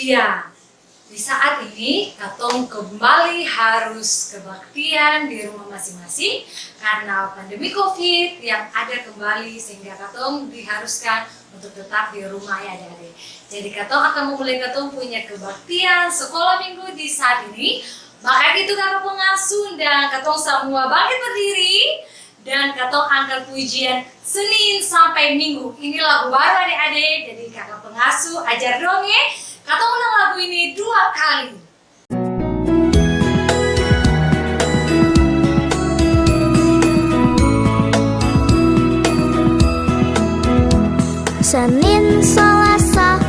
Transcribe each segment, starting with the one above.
Ya, di saat ini katong kembali harus kebaktian di rumah masing-masing karena pandemi COVID yang ada kembali sehingga katong diharuskan untuk tetap di rumah ya adik-adik. Jadi katong akan memulai katong punya kebaktian sekolah minggu di saat ini. Maka itu kakak pengasuh dan katong semua bangkit berdiri dan katong angkat pujian Senin sampai Minggu. Ini lagu baru adik-adik, jadi kakak pengasuh ajar dong ya. Katong ulang lagu ini 2 kali. Senin, Selasa,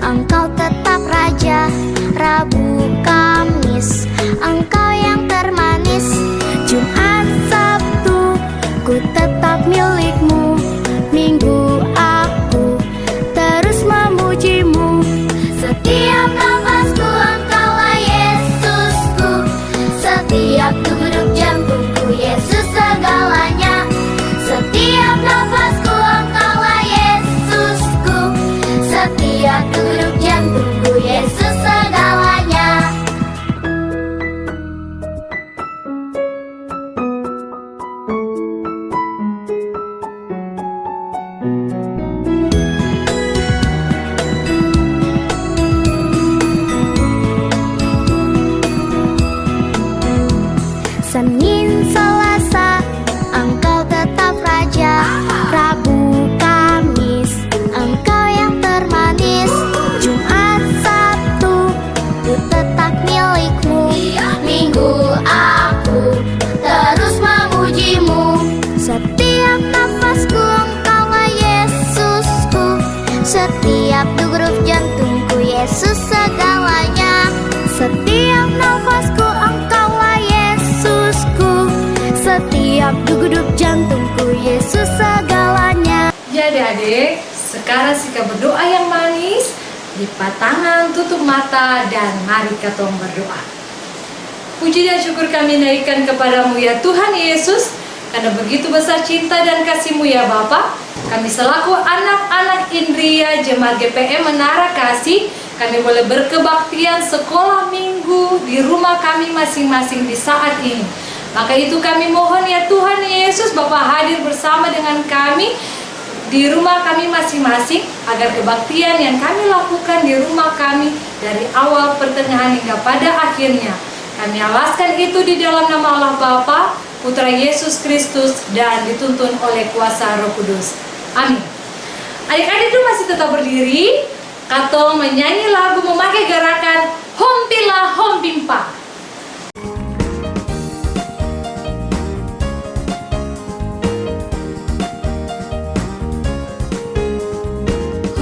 engkau tetap raja. Rabu, Kamis, engkau yang termanis. Jumat, Sabtu, ku tetap milikmu. Minggu, aku terus memujimu. Setiap nafasku engkaulah Yesusku. Setiap degup jantungku Yesus segalanya. Setiap nafasku engkaulah Yesusku. Setiap degup jantungku Yesus segalanya. Senin, Selasa, engkau tetap raja. Rabu, Kamis, engkau yang termanis. Jumat, Sabtu, ku tetap milikmu. Minggu, aku terus memujimu. Setiap nafasku engkaulah Yesusku. Setiap degup jantungku Yesus segalanya. Setiap nafasku engkaulah Yesusku. Setiap degup jantungku Yesus segalanya. Ya adik-adik, sekarang sikap berdoa yang manis. Lipat tangan, tutup mata, dan mari katong berdoa. Puji dan syukur kami naikkan kepadamu ya Tuhan Yesus, karena begitu besar cinta dan kasih-Mu ya Bapa. Kami selaku anak-anak Indria Jemaat GPM Menara Kasih, kami boleh berkebaktian sekolah minggu di rumah kami masing-masing di saat ini. Maka itu kami mohon ya Tuhan Yesus, Bapa hadir bersama dengan kami di rumah kami masing-masing, agar kebaktian yang kami lakukan di rumah kami dari awal, pertengahan hingga pada akhirnya, kami alaskan itu di dalam nama Allah Bapa, Putra Yesus Kristus, dan dituntun oleh kuasa Roh Kudus. Amin. Adik-adik itu masih tetap berdiri. Katong menyanyi lagu memakai gerakan Hompila Hompimpa.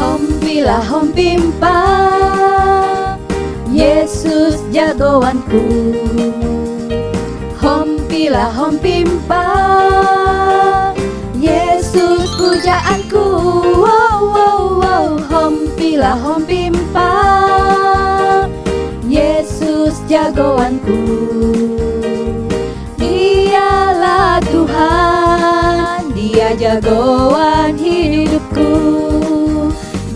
Hompila hompimpa, Yesus jagoanku. Hompila hompimpa, Yesus pujaanku. Wow, wow, wow. Hompila hompimpa, Yesus jagoanku. Dialah Tuhan, Dia jagoan hidupku.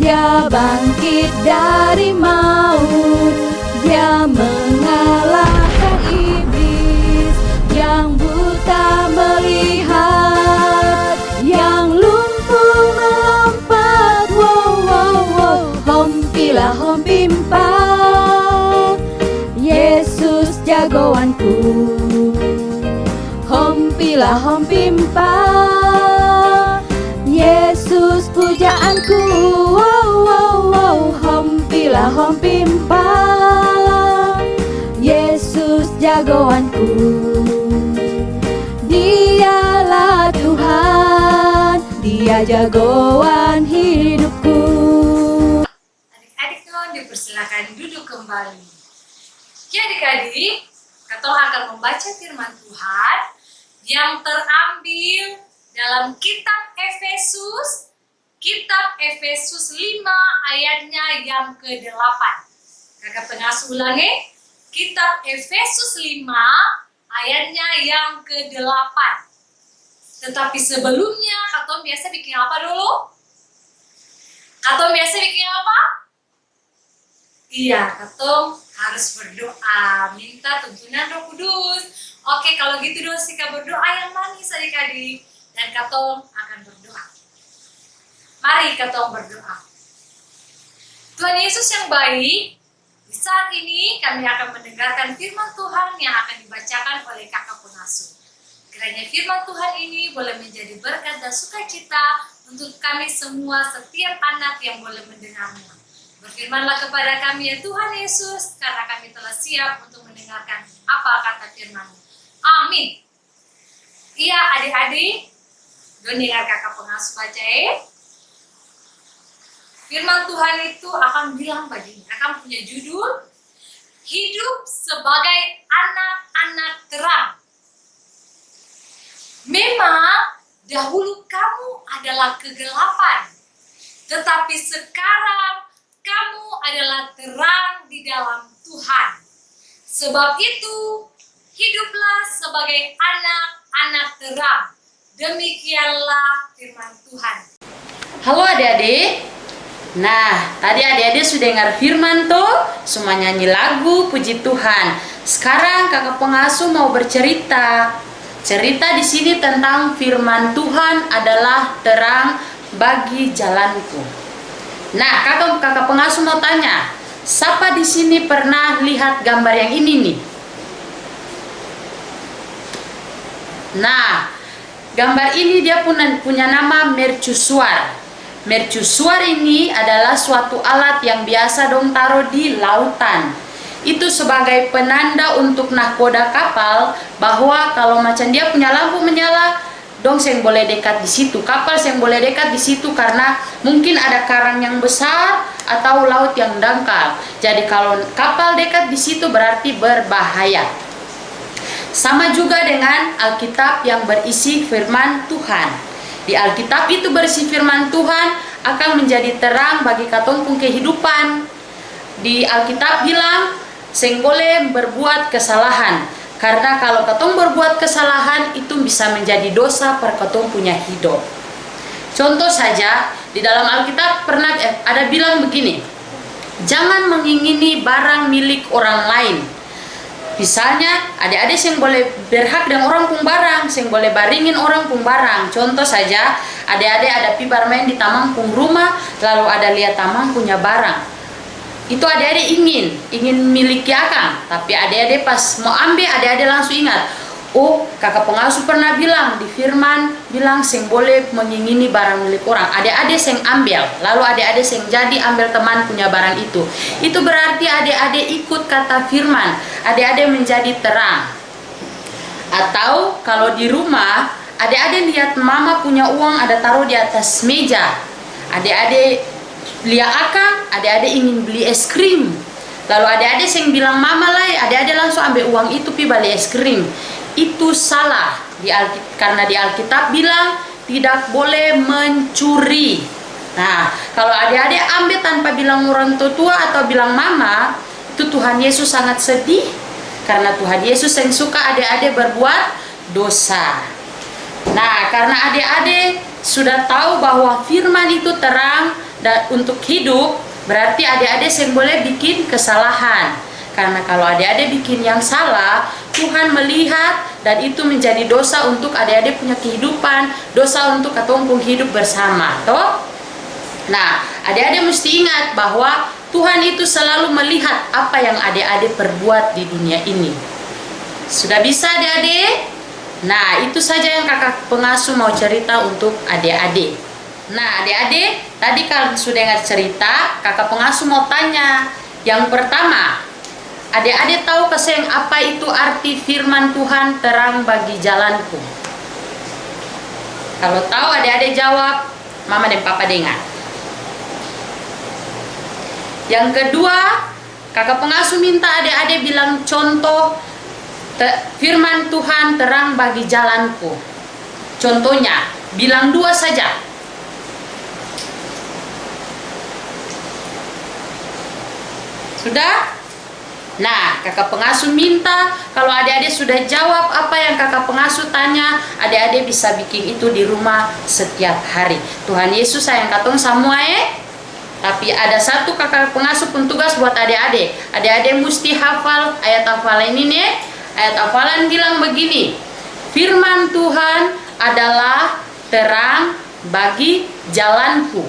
Dia bangkit dari maut, Dia mengalahkan iblis. Yang buta melihat, yang lumpuh melompat. Wow, wow, wow. Hompila hompimpa, Yesus jagoanku. Hompila hompimpa, Yesus pujaanku. Wow, wow, wow. Hompila hompimpa, Yesus jagoanku. Dialah Tuhan, Dia jagoan hidupku. Adik-adik tuh dipersilakan duduk kembali. Ya adik-adik, katong akan membaca firman Tuhan yang terambil dalam kitab Efesus 5 ayatnya yang ke-8. Kakak pengasuh ulangi, kitab Efesus 5 ayatnya yang ke-8. Tetapi sebelumnya, katong biasa bikin apa dulu? Katong biasa bikin apa? Iya, katong harus berdoa, minta tuntunan Roh Kudus. Oke, kalau gitu dong sikap berdoa yang manis adik-adik. Dan katong akan berdoa. Mari katong berdoa. Tuhan Yesus yang baik, di saat ini kami akan mendengarkan firman Tuhan yang akan dibacakan oleh kakak pengasuh. Kiranya firman Tuhan ini boleh menjadi berkat dan sukacita untuk kami semua, setiap anak yang boleh mendengarnya. Berfirmanlah kepada kami ya Tuhan Yesus, karena kami telah siap untuk mendengarkan apa kata firman-Mu. Amin. Iya adik-adik, dengar kakak pengasuh baca Firman Tuhan itu akan bilang begini, akan punya judul, hidup sebagai anak-anak terang. Memang dahulu kamu adalah kegelapan, tetapi sekarang kamu adalah terang di dalam Tuhan. Sebab itu, hiduplah sebagai anak-anak terang. Demikianlah firman Tuhan. Halo adik-adik. Nah, tadi adik-adik sudah dengar firman tuh, semua nyanyi lagu puji Tuhan. Sekarang kakak pengasuh mau bercerita. Cerita di sini tentang firman Tuhan adalah terang bagi jalanku. Nah, kakak pengasuh mau tanya, siapa di sini pernah lihat gambar yang ini nih? Nah, gambar ini dia punya nama mercusuar. Mercusuar ini adalah suatu alat yang biasa dong taruh di lautan. Itu sebagai penanda untuk nahkoda kapal bahwa kalau macam dia punya lampu menyala, dong seng boleh dekat di situ. Kapal seng boleh dekat di situ karena mungkin ada karang yang besar atau laut yang dangkal. Jadi kalau kapal dekat di situ berarti berbahaya. Sama juga dengan Alkitab yang berisi firman Tuhan. Di Alkitab itu berisi firman Tuhan akan menjadi terang bagi katong pun kehidupan. Di Alkitab bilang, seng boleh berbuat kesalahan. Karena kalau katong berbuat kesalahan itu bisa menjadi dosa per katong punya hidup. Contoh saja, di dalam Alkitab pernah ada bilang begini, jangan mengingini barang milik orang lain. Misalnya, adik-adik yang boleh berhak dengan orang pun barang, yang boleh baringin orang pun barang. Contoh saja, adik-adik ada pi bermain di taman pun rumah, lalu ada lihat taman punya barang. Itu adik-adik ingin miliki akang, tapi adik-adik pas mau ambil, adik-adik langsung ingat, oh kakak pengasuh pernah bilang di firman, bilang sing boleh mengingini barang milik orang. Adik-adik sing ambil, lalu adik-adik sing jadi ambil teman punya barang itu. Itu berarti adik-adik ikut kata firman, adik-adik menjadi terang. Atau kalau di rumah, adik-adik lihat mama punya uang ada taruh di atas meja, adik-adik lihat akang, adik-adik ingin beli es krim, lalu adik-adik yang bilang mama lah, adik-adik langsung ambil uang itu pi beli es krim. Itu salah karena di Alkitab bilang tidak boleh mencuri. Nah, kalau adik-adik ambil tanpa bilang orang tua atau bilang mama, itu Tuhan Yesus sangat sedih karena Tuhan Yesus yang suka adik-adik berbuat dosa. Nah, karena adik-adik sudah tahu bahwa firman itu terang dan untuk hidup, berarti adik-adik yang boleh bikin kesalahan. Karena kalau adik-adik bikin yang salah, Tuhan melihat dan itu menjadi dosa untuk adik-adik punya kehidupan, dosa untuk katong pun hidup bersama, toh? Nah, adik-adik mesti ingat bahwa Tuhan itu selalu melihat apa yang adik-adik perbuat di dunia ini. Sudah bisa adik-adik? Nah, itu saja yang kakak pengasuh mau cerita untuk adik-adik. Nah, adik-adik, tadi kalau sudah dengar cerita, kakak pengasuh mau tanya. Yang pertama, adik-adik tahu keseng apa itu arti firman Tuhan terang bagi jalanku? Kalau tahu adik-adik jawab, mama dan papa dengar. Yang kedua, kakak pengasuh minta adik-adik bilang contoh firman Tuhan terang bagi jalanku. Contohnya, bilang 2 saja. Sudah? Nah, kakak pengasuh minta kalau adik-adik sudah jawab apa yang kakak pengasuh tanya, adik-adik bisa bikin itu di rumah setiap hari. Tuhan Yesus sayang katong semua Tapi ada satu kakak pengasuh pun tugas buat adik-adik. Adik-adik mesti hafal ayat hafalan ini nih. Ayat hafalan bilang begini. Firman Tuhan adalah terang bagi jalanku.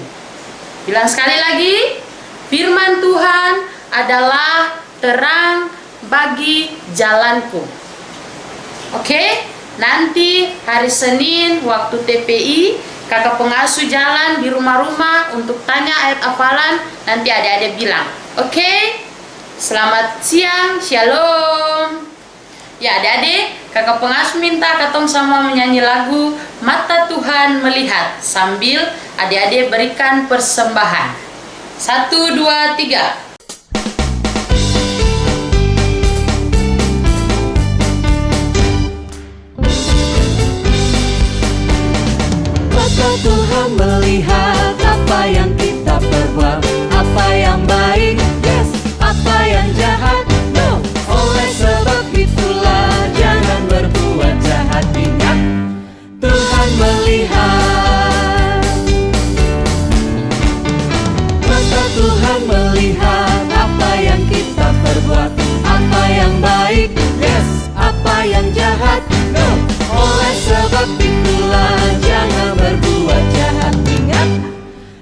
Bilang sekali lagi. Firman Tuhan adalah terang bagi jalanku. Oke? Nanti hari Senin waktu TPI, kakak pengasuh jalan di rumah-rumah untuk tanya ayat hafalan, nanti adik-adik bilang. Oke? Selamat siang, shalom. Ya adik-adik, kakak pengasuh minta katong sama menyanyi lagu Mata Tuhan Melihat sambil adik-adik berikan persembahan. 1, 2, 3. Mata Tuhan melihat apa yang kita perbuat, apa yang baik, yes, apa yang jahat, no. Oleh sebab itulah jangan berbuat jahat. Ingat, Tuhan melihat. Mata Tuhan melihat apa yang kita perbuat, apa yang baik, yes, apa yang jahat, no. Oleh sebab itulah jangan berbuat jahat. Ingat,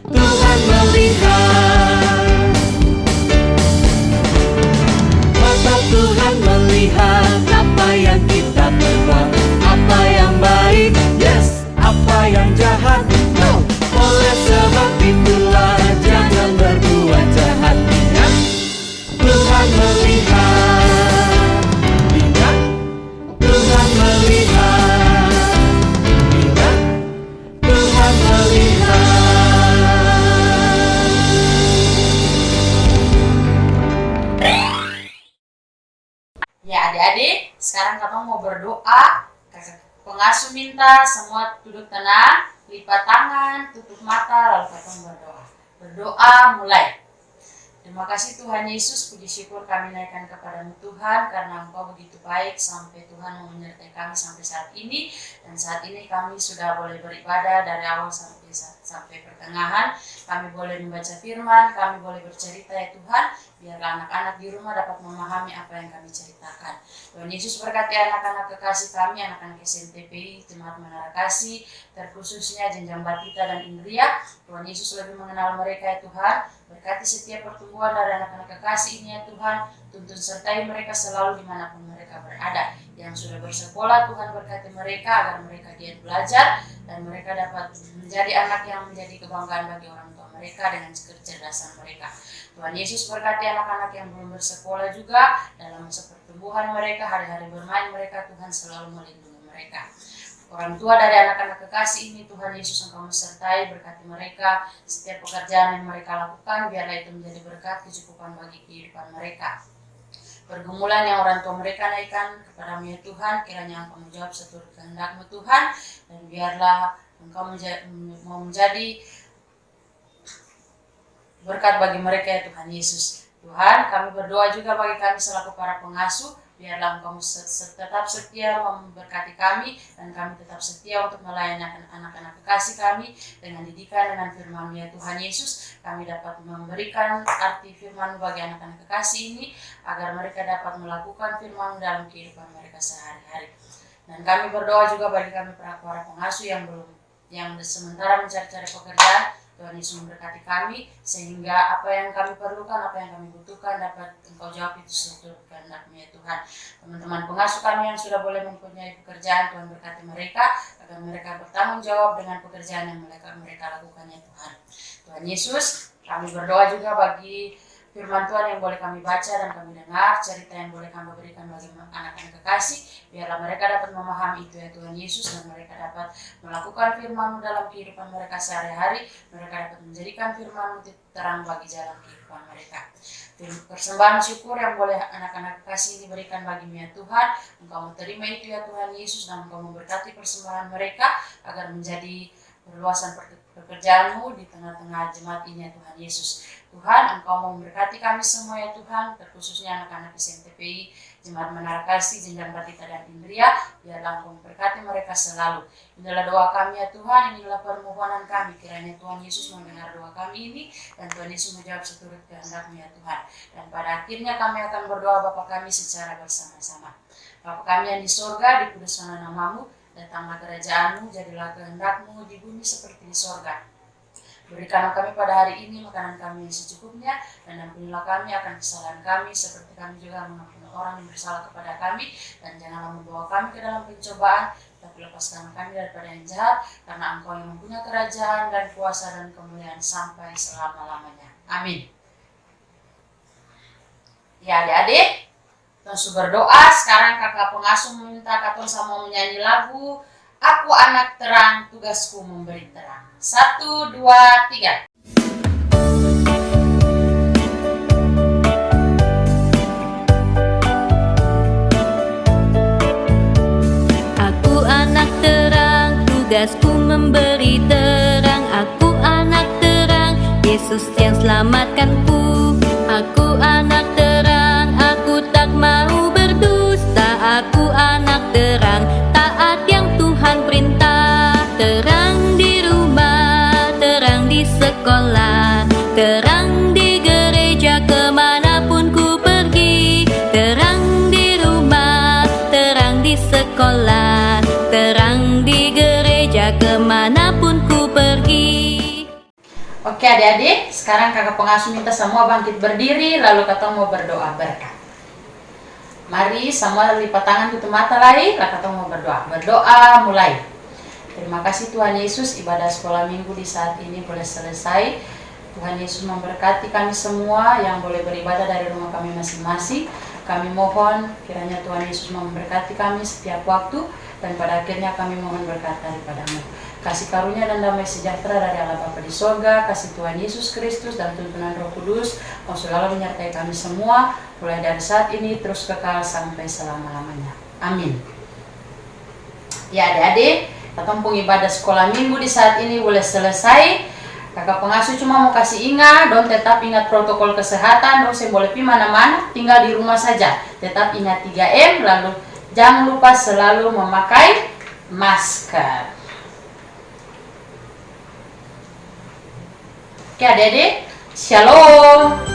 Tuhan melihat. Mata Tuhan melihat apa yang kita perbuat, apa yang baik, yes, apa yang jahat, no. Oleh sebab itulah jangan berbuat jahat. Ingat, Tuhan melihat. Ingat, Tuhan melihat. Ingat, Tuhan melihat. Ya adik-adik, sekarang kamu mau berdoa. Kakak pengasuh minta semua duduk tenang, lipat tangan, tutup mata, lalu kamu berdoa. Berdoa mulai. Terima kasih Tuhan Yesus, puji syukur kami naikkan kepadamu Tuhan, karena Engkau begitu baik sampai Tuhan mau menyertai kami sampai saat ini. Dan saat ini kami sudah boleh beribadah dari awal sampai pertengahan. Kami boleh membaca firman, kami boleh bercerita ya Tuhan, biarlah anak-anak di rumah dapat memahami apa yang kami ceritakan. Tuhan Yesus berkati anak-anak kekasih kami, anak-anak SNTPI, Jemaat Menara Kasih, terkhususnya Jenjang Batita dan Indria. Tuhan Yesus lebih mengenal mereka ya Tuhan. Berkati setiap pertumbuhan dari anak-anak kekasih ini ya Tuhan. Tuntun sertai mereka selalu dimanapun mereka berada. Yang sudah bersekolah, Tuhan berkati mereka agar mereka giat belajar dan mereka dapat menjadi anak yang menjadi kebanggaan bagi orang tua mereka dengan kecerdasan mereka. Tuhan Yesus berkati anak-anak yang belum bersekolah juga dalam masa pertumbuhan mereka, hari-hari bermain mereka, Tuhan selalu melindungi mereka. Orang tua dari anak-anak kekasih ini, Tuhan Yesus Engkau menyertai, berkati mereka, setiap pekerjaan yang mereka lakukan, biarlah itu menjadi berkat kecukupan bagi kehidupan mereka. Pergumulan yang orang tua mereka naikkan kepadamu ya Tuhan, kiranya Engkau menjawab seturut kehendak-Mu Tuhan, dan biarlah Engkau menjadi berkat bagi mereka ya Tuhan Yesus. Tuhan, kami berdoa juga bagi kami selaku para pengasuh, biarlah Engkau tetap setia memberkati kami, dan kami tetap setia untuk melayani anak-anak kekasih kami dengan didikan dengan firman ya Tuhan Yesus. Kami dapat memberikan arti firman bagi anak-anak kekasih ini, agar mereka dapat melakukan firman dalam kehidupan mereka sehari-hari. Dan kami berdoa juga bagi kami para pengasuh yang sementara mencari-cari pekerjaan. Tuhan Yesus memberkati kami, sehingga apa yang kami perlukan, apa yang kami butuhkan dapat Engkau jawab itu seturut kehendak-Mu ya Tuhan. Teman-teman pengasuh kami yang sudah boleh mempunyai pekerjaan, Tuhan berkati mereka, agar mereka bertanggung jawab dengan pekerjaan yang mereka lakukan ya Tuhan. Tuhan Yesus, kami berdoa juga bagi firman Tuhan yang boleh kami baca dan kami dengar, cerita yang boleh kami berikan bagi anak-anak kekasih, biarlah mereka dapat memahami itu ya Tuhan Yesus, dan mereka dapat melakukan firman-Mu dalam kehidupan mereka sehari-hari, mereka dapat menjadikan firman-Mu terang bagi jalan kehidupan mereka. Persembahan syukur yang boleh anak-anak kekasih ini berikan bagi-Mu ya Tuhan, Engkau menerima itu ya Tuhan Yesus, dan Engkau memberkati persembahan mereka agar menjadi perluasan pekerjaanmu di tengah-tengah jemaat ini ya Tuhan Yesus. Tuhan, Engkau mau memberkati kami semua ya Tuhan, terkhususnya anak-anak SMTPI, Jemaat Menara Kasih, Jenjang Batita dan Indria, biarlah Engkau memberkati mereka selalu. Inilah doa kami ya Tuhan, inilah permohonan kami, kiranya Tuhan Yesus mendengar doa kami ini, dan Tuhan Yesus menjawab seturut kehendak-Mu ya Tuhan. Dan pada akhirnya kami akan berdoa Bapa kami secara bersama-sama. Bapa kami yang di sorga, dikuduskanlah nama-Mu, datanglah kerajaan-Mu, jadilah kehendak-Mu di bumi seperti di sorga. Berikanlah kami pada hari ini makanan kami yang secukupnya, dan ampunilah kami akan kesalahan kami, seperti kami juga mengampuni orang yang bersalah kepada kami, dan janganlah membawa kami ke dalam pencobaan, tapi lepaskanlah kami daripada yang jahat, karena Engkau yang mempunyai kerajaan dan kuasa dan kemuliaan sampai selama-lamanya. Amin. Ya adik-adik, terus berdoa. Sekarang kakak pengasuh meminta katong sama menyanyi lagu Aku Anak Terang, Tugasku Memberi Terang. 1, 2, 3. Aku anak terang, tugasku memberi terang. Aku anak terang, Yesus yang selamatkanku. Aku anak terang, aku tak mau berdusta. Aku anak terang, taat yang Tuhan perintah. Terang di rumah, terang di sekolah, terang di gereja kemanapun ku pergi. Terang di rumah, terang di sekolah, terang di gereja kemanapun ku pergi. Oke adik-adik, sekarang kakak pengasuh minta semua bangkit berdiri, lalu katong mau berdoa berkat. Mari semua lipat tangan, tutup mata lain, lalu katong mau berdoa. Berdoa mulai. Terima kasih Tuhan Yesus, ibadah sekolah minggu di saat ini boleh selesai. Tuhan Yesus memberkati kami semua yang boleh beribadah dari rumah kami masing-masing. Kami mohon kiranya Tuhan Yesus memberkati kami setiap waktu, dan pada akhirnya kami mohon berkat daripada-Mu. Kasih karunia dan damai sejahtera dari Allah Bapa di sorga, kasih Tuhan Yesus Kristus dan tuntunan Roh Kudus mau selalu menyertai kami semua, mulai dari saat ini terus kekal sampai selama-lamanya. Amin. Ya adik-adik, ketempung ibadah sekolah minggu di saat ini boleh selesai. Kakak pengasuh cuma mau kasih ingat, dong tetap ingat protokol kesehatan, dong saya boleh pergi mana-mana, tinggal di rumah saja. Tetap ingat 3M, lalu jangan lupa selalu memakai masker. Oke adik-adik, shalom.